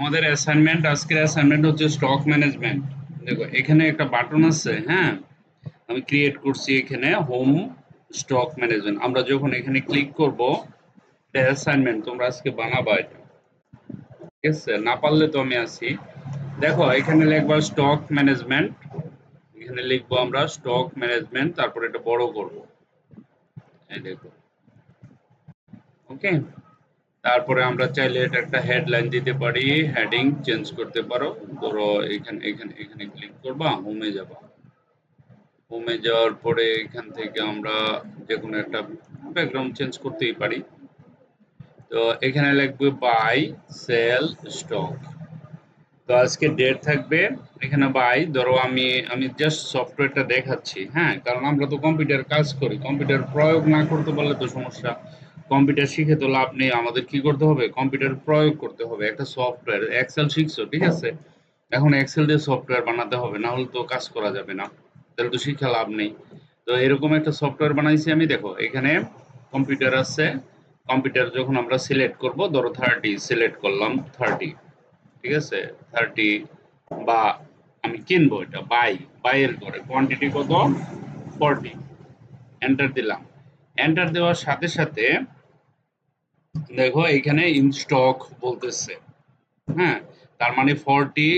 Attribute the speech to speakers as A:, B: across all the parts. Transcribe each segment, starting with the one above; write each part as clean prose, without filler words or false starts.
A: আমাদের অ্যাসাইনমেন্ট, আজকের অ্যাসাইনমেন্ট হচ্ছে স্টক ম্যানেজমেন্ট। দেখো এখানে একটা বাটন আছে, হ্যাঁ, আমি ক্রিয়েট করছি এখানে হোম স্টক ম্যানেজমেন্ট। আমরা যখন এখানে ক্লিক করব, এটা অ্যাসাইনমেন্ট, তোমরা আজকে বানাবা এটা, ঠিক আছে? না পারলে তো আমি আছি। দেখো এখানে লিখবা স্টক ম্যানেজমেন্ট, এখানে লিখবো আমরা স্টক ম্যানেজমেন্ট, তারপর এটা বড় করব, এই দেখো, ওকে। তারপরে আমরা চাইলে এটা একটা হেডলাইন দিতে পারি, হেডিং চেঞ্জ করতে পারো। ধরো এখানে এখানে এখানে ক্লিক করবা, হোমে যাবা, হোমে যাওয়ার পরে এখান থেকে আমরা যে কোনো একটা ব্যাকগ্রাউন্ড চেঞ্জ করতেই পারি। তো এখানে লিখবে বাই সেল স্টক। তো আজকে ডেট থাকবে এখানে বাই। ধরো আমি জাস্ট সফটওয়্যারটা দেখাচ্ছি, হ্যাঁ, কারণ আমরা তো কম্পিউটার কাজ করি, কম্পিউটার প্রয়োগ না করতে পারলে তো সমস্যা। কম্পিউটার শিখে তো লাভ নেই, আমাদের কি করতে হবে, কম্পিউটার প্রয়োগ করতে হবে। একটা সফটওয়্যার, এক্সেল শিখছো, ঠিক আছে, এখন এক্সেল দিয়ে সফটওয়্যার বানাতে হবে, না হলে তো কাজ করা যাবে না, তাহলে তো শিক্ষা লাভ নেই। তো এরকম একটা সফটওয়্যার বানাইছি আমি। দেখো এখানে কম্পিউটার আছে, কম্পিউটার যখন আমরা সিলেক্ট করব, ধরো 30 সিলেক্ট করলাম, 30, ঠিক আছে, 30, বা আমি কিনবো এটা বাই, বাইয়ের করে কোয়ান্টিটি কত, 40, এন্টার দিলাম। এন্টার দেওয়ার সাথে সাথে দেখো এখানে ইন স্টক বলতেছে, হ্যাঁ, তার মানে 40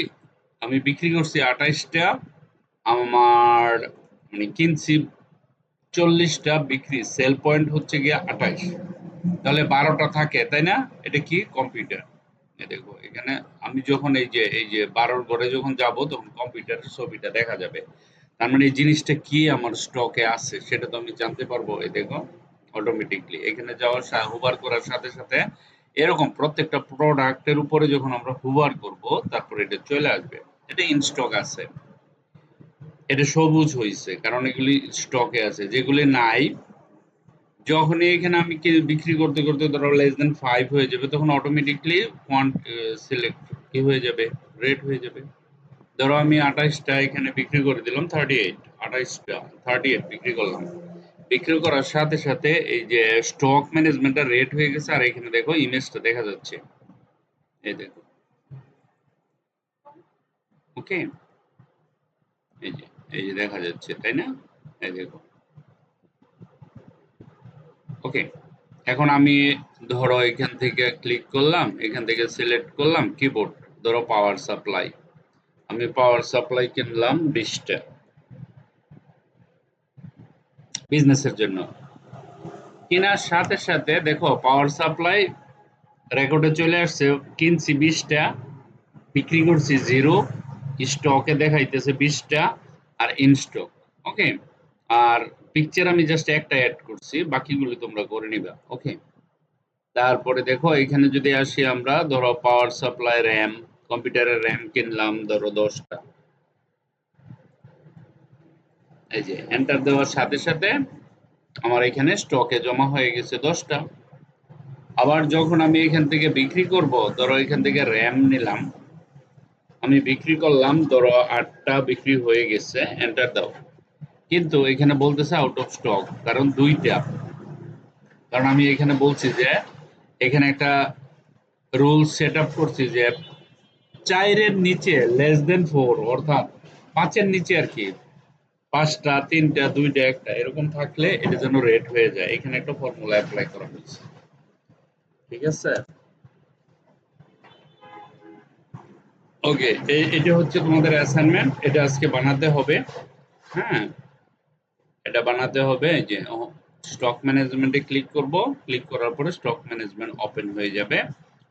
A: আমি বিক্রি করছি 28টা, আমার মানে কিনছি 40টা, বিক্রি সেল পয়েন্ট হচ্ছে গিয়ে 28, তাহলে 12টা থাকে, তাই না? এটা কি কম্পিউটার। দেখো এখানে আমি যখন এই যে 12 ঘরে যখন যাব, তখন কম্পিউটারের ছবিটা দেখা যাবে। তার মানে এই জিনিসটা কি আমার স্টকে আছে সেটা তো আমি জানতে পারবো। এই দেখো অটোমেটিকলি এখানে যাওয়ার হুবার করার সাথে সাথে এরকম প্রত্যেকটা প্রোডাক্টের উপরে যখন আমরা হুবার করব, তারপরে এটা চলে আসবে, এটা ইন স্টক আছে, এটা সবুজ হয়েছে, কারণ এগুলি স্টকে আছে। যেগুলি নাই, যখনই এখানে আমি বিক্রি করতে করতে ধরো লেস দেন 5 হয়ে যাবে, তখন অটোমেটিকলি কোয়ান্ট সিলেক্ট কি হয়ে যাবে, রেড হয়ে যাবে। ধরো আমি 28টা এখানে বিক্রি করে দিলাম, 38, 28টা 38 বিক্রি করলাম। বিক্রি করার সাথে সাথে এই যে স্টক ম্যানেজমেন্টটা রেট হয়ে গেছে, আর এখানে দেখো ইমেজটা দেখা যাচ্ছে, এই দেখো, ওকে, এই যে এই যে দেখা যাচ্ছে, তাই না? এই দেখো, ওকে। এখন আমি ধরো এখান থেকে ক্লিক করলাম, এখান থেকে সিলেক্ট করলাম কিবোর্ড, ধরো পাওয়ার সাপ্লাই, আমি পাওয়ার সাপ্লাই কিনলাম 20টা বিজনেসের জন্য। কেনার সাথে সাথে দেখো পাওয়ার সাপ্লাই রেকর্ডে চলে আসছে, কিনছি 20টা, বিক্রি করছি 0, স্টকে দেখাইতেছে 20টা, আর ইন স্টক, ওকে। আর পিকচার আমি জাস্ট একটা অ্যাড করছি, বাকিগুলো তোমরা করে নিবা, ওকে। তারপরে দেখো এখানে যদি আসি আমরা, ধরো পাওয়ার সাপ্লাই র্যাম, কম্পিউটারের র্যাম কিনলাম ধরো 10টা, এই যে এন্টার দেওয়ার সাথে সাথে আমার এখানে স্টকে জমা হয়ে গেছে 10টা। আবার যখন আমি এখান থেকে বিক্রি করব, ধরো এখান থেকে র্যাম নিলাম, আমি বিক্রি করলাম, ধরো 8টা বিক্রি হয়ে গেছে, এন্টার দাও। কিন্তু এখানে বলতেছে আউট অফ স্টক, কারণ 2টা, কারণ আমি এখানে বলছি যে এখানে একটা রুল সেট আপ করছি যে 4-এর নিচে লেস দেন 4, অর্থাৎ 5-এর নিচে আর কি, 5টা, 3টা, 2টা, 1টা এরকম থাকলে এটা যেন রেট হয়ে যায়। এখানে একটা ফর্মুলা অ্যাপ্লাই করা হয়েছে, ঠিক আছে? ওকে, এটা হচ্ছে তোমাদের অ্যাসাইনমেন্ট, এটা আজকে বানাতে হবে, হ্যাঁ, এটা বানাতে হবে। এই যে স্টক ম্যানেজমেন্টে ক্লিক করব, ক্লিক করার পরে স্টক ম্যানেজমেন্ট ওপেন হয়ে যাবে।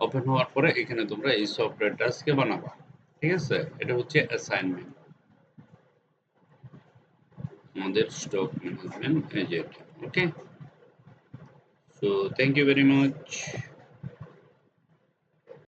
A: ওপেন হওয়ার পরে এখানে তোমরা এই সফটওয়্যারটা আজকে বানাবা, ঠিক আছে? এটা হচ্ছে অ্যাসাইনমেন্ট, আমাদের স্টক ম্যানেজমেন্ট এই যে, okay. So thank you very much.